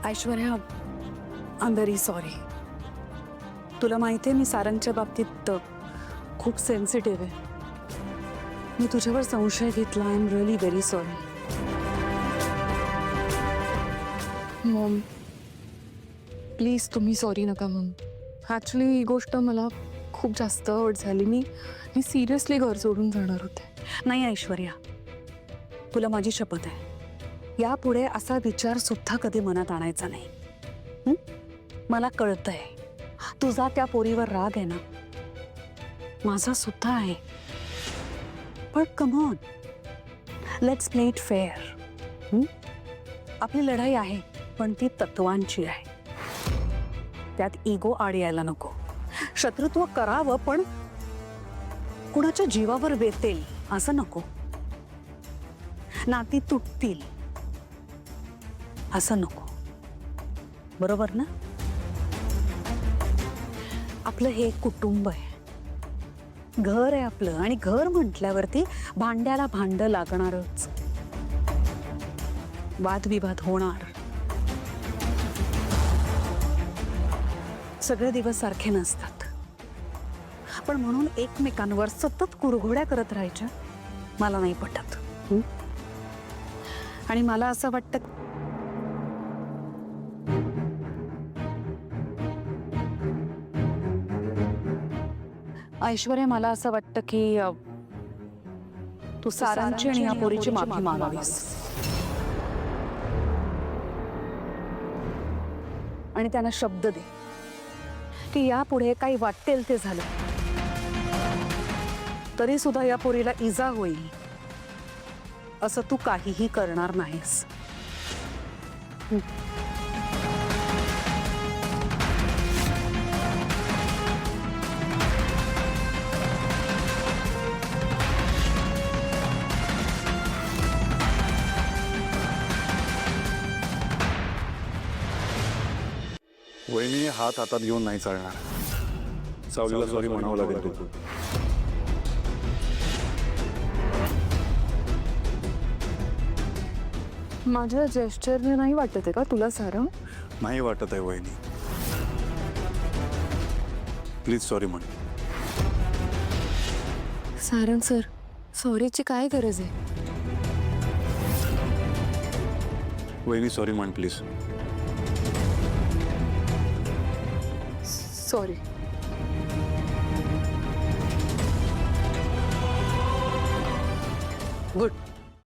Aishwarya, I am very sorry. तुला माहिती आहे मी सारंगच्या बाबतीत खूप सेन्सिटिव्ह आहे. मी तुझ्यावर संशय घेतला. I am really very sorry. Maugham please तुम्ही सॉरी नका मॉम. ॲक्च्युली ही गोष्ट मला खूप जास्त हर्ट झाली. मी सिरियसली घर सोडून जाणार होते. नाही ऐश्वर्या, तुला माझी शपथ आहे, यापुढे असा विचार सुद्धा कधी मनात आणायचा नाही. मला कळतंय तुझा त्या पोरीवर राग आहे ना, माझा सुद्धा आहे. पण come on, let's play it fair. आपली लढाई आहे पण ती तत्वांची आहे. त्यात इगो आड यायला नको. शत्रुत्व करावं पण कुणाच्या जीवावर बेतेल असं नको. नाती तुटतील असं नको. बरोबर ना? आपलं हे एक कुटुंब आहे, घर आहे आपलं, आणि घर म्हटल्यावरती भांड्याला भांड लागणारच. वादविवाद होणार. सगळे दिवस सारखे नसतात. पण म्हणून एकमेकांवर सतत कुरघोड्या करत राहायच्या मला नाही पटत. आणि मला असं वाटतं ऐश्वर्या, मला असं वाटतं की तू सारांची आणि या पोरीची माफी मागावीस. आणि त्यांना शब्द दे की यापुढे काही वाटेल ते झालं तरी सुद्धा या पोरीला इजा होईल असं तू काहीही करणार नाहीस. वहिनी हात हातात घेऊन नाही चालणार. सावलीला सॉरी म्हणावं लागेल. तू माझ्या जेस्चरने नाही वाटत आहे का तुला सारंग? नाही वाटत आहे वहिनी. प्लीज सॉरी म्हण. सारंग सर, सॉरीची काय गरज आहे? वहिनी सॉरी म्हण प्लीज. सॉरी. गुड.